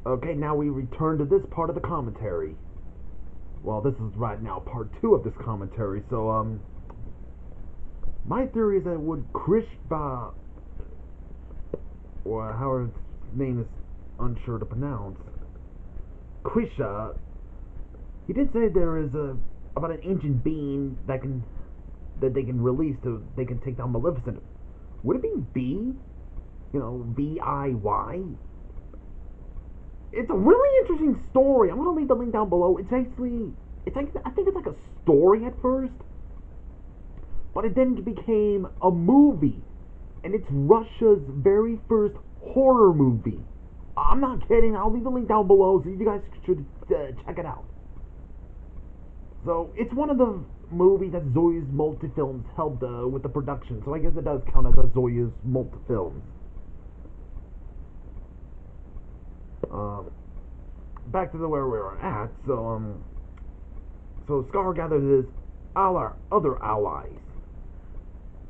Okay, now we return to this part of the commentary. Well, this is right now part 2 of this commentary. So, my theory is that would Krishba, or however his name is unsure to pronounce, Krisha, he did say there is about an ancient being that they can release to they can take down Maleficent. Would it be B? You know, VIY? It's a really interesting story. I'm gonna leave the link down below. It's basically, it's like, I think it's like a story at first, but it then became a movie, and it's Russia's very first horror movie. I'm not kidding. I'll leave the link down below, so you guys should check it out. So it's one of the movies that Soyuzmultfilms helped with the production. So I guess it does count as a Soyuzmultfilms. Back to where we were at. So Scar gathers his other allies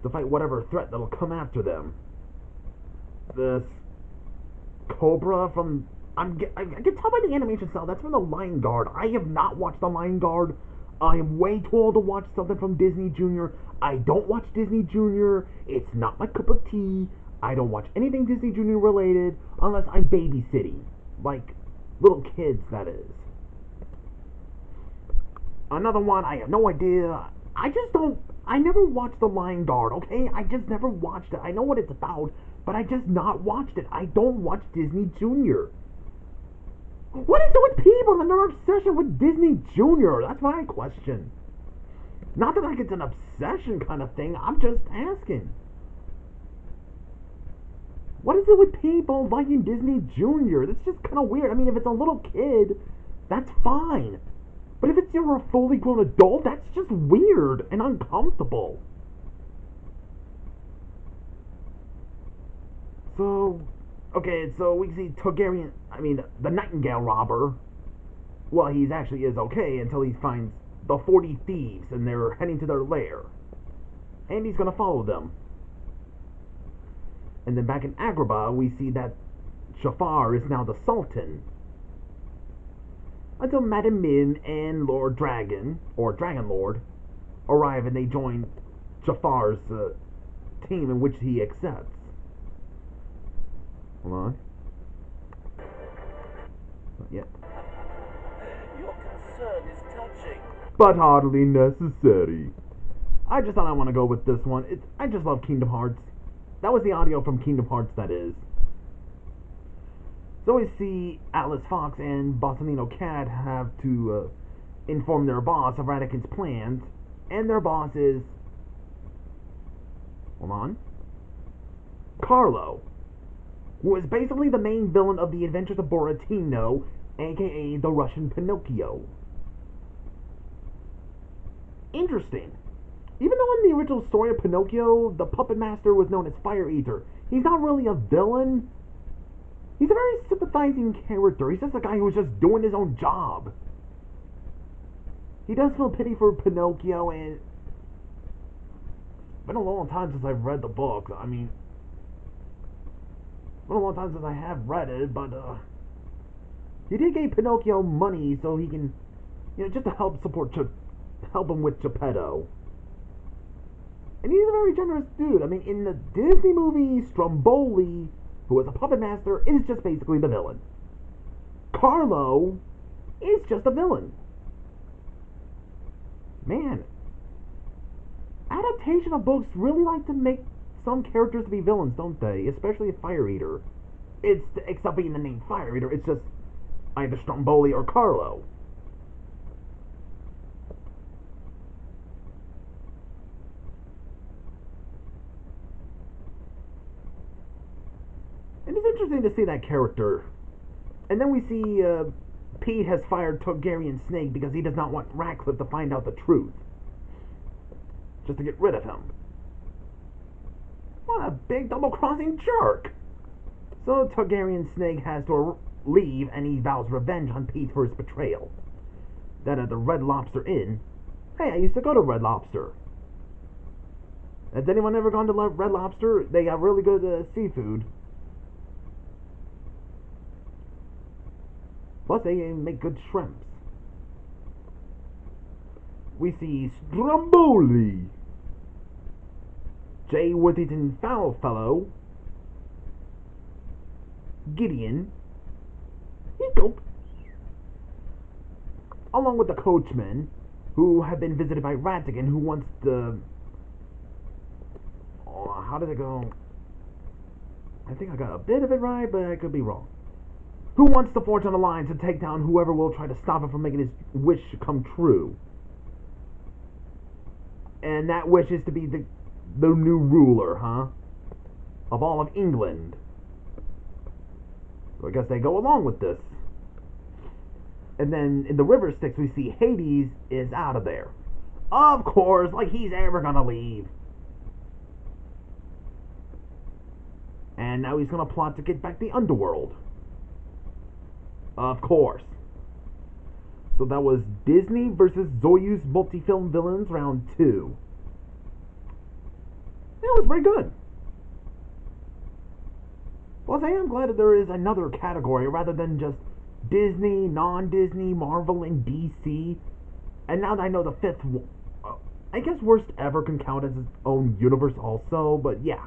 to fight whatever threat that'll come after them. This Cobra from I can tell by the animation style that's from the Lion Guard. I have not watched the Lion Guard. I am way too old to watch something from Disney Junior. I don't watch Disney Junior. It's not my cup of tea. I don't watch anything Disney Junior related unless I'm babysitting. Like little kids, that is. Another one, I have no idea. I never watched The Lion Guard, okay? I just never watched it. I know what it's about, but I just not watched it. I don't watch Disney Junior. What is it with people and their obsession with Disney Junior? That's my question. Not that like it's an obsession kind of thing. I'm just asking. What is it with people liking Disney Junior? That's just kind of weird. I mean, if it's a little kid, that's fine. But if it's you're a fully grown adult, that's just weird and uncomfortable. So, okay, so we see the Nightingale robber. Well, he actually is okay until he finds the 40 thieves and they're heading to their lair. And he's gonna follow them. And then back in Agrabah, we see that Jafar is now the Sultan. Until Madam Mim and Lord Dragon, or Dragon Lord, arrive and they join Jafar's team in which he accepts. Hold on. Not yet. Your concern is touching. But hardly necessary. I just thought I want to go with this one. I just love Kingdom Hearts. That was the audio from Kingdom Hearts, that is. So we see Atlas Fox and Bossanino Cat have to inform their boss of Radakin's plans, and their boss is... Hold on. Carlo, who is basically the main villain of the Adventures of Buratino, aka the Russian Pinocchio. Interesting. Even though in the original story of Pinocchio, the puppet master was known as Fire Eater, he's not really a villain. He's a very sympathizing character. He's just a guy who was just doing his own job. He does feel pity for Pinocchio, and it's been a long time since I've read the book. I mean, it's been a long time since I have read it, but he did give Pinocchio money so he can, just to help him with Geppetto. And he's a very generous dude. I mean, in the Disney movie, Stromboli, who is a puppet master, is just basically the villain. Carlo is just a villain. Man, adaptation of books really like to make some characters to be villains, don't they? Especially a Fire Eater. Except being the name Fire Eater, it's just either Stromboli or Carlo. And it's interesting to see that character. And then we see Pete has fired Targaryen Snake because he does not want Ratcliffe to find out the truth. Just to get rid of him. What a big double-crossing jerk! So Targaryen Snake has to leave and he vows revenge on Pete for his betrayal. Then at the Red Lobster Inn, hey, I used to go to Red Lobster. Has anyone ever gone to Red Lobster? They got really good seafood. Plus, they make good shrimps. We see Stromboli, J. Worthington Foulfellow, Gideon, Hiccup, along with the coachmen, who have been visited by Ratigan, who wants to... Oh, how did it go? I think I got a bit of it right, but I could be wrong. Who wants to forge an alliance to take down whoever will try to stop him from making his wish come true? And that wish is to be the new ruler, huh? Of all of England. So I guess they go along with this. And then in the River Styx, we see Hades is out of there. Of course, like he's ever gonna leave. And now he's gonna plot to get back the underworld. Of course. So that was Disney versus Soyuzmultfilm Villains Round 2. It was pretty good. Plus, I am glad that there is another category rather than just Disney, non-Disney, Marvel, and DC. And now that I know the fifth one, I guess Worst Ever can count as its own universe also, but yeah.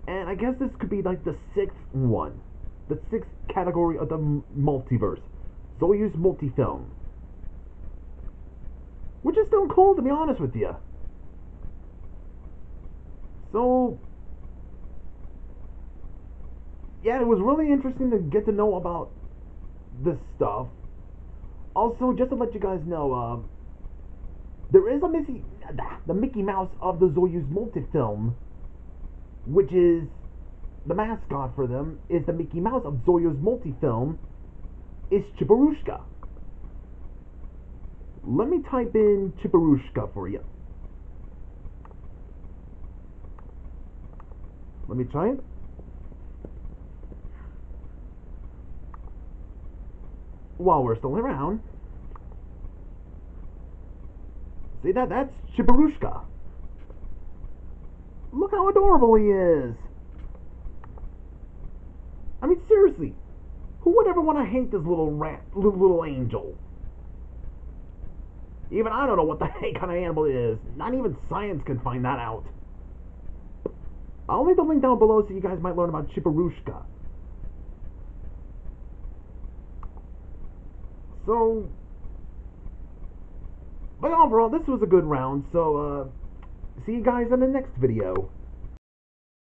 And I guess this could be like the sixth one. The sixth category of the multiverse. Soyuzmultfilm. Which is still cool, to be honest with you. So, yeah, it was really interesting to get to know about this stuff. Also, just to let you guys know, there is the Mickey Mouse of the Soyuzmultfilm, which is the mascot for them, is the Mickey Mouse of Soyuzmultfilm, is Chibarushka. Let me type in Chibarushka for you. Let me try it. While we're still around. See that's Chibarushka. Look how adorable he is. I mean, seriously, who would ever want to hate this little angel? Even I don't know what the heck kind of animal it is. Not even science can find that out. I'll leave the link down below so you guys might learn about Chibarushka. So, but overall, this was a good round. So, see you guys in the next video.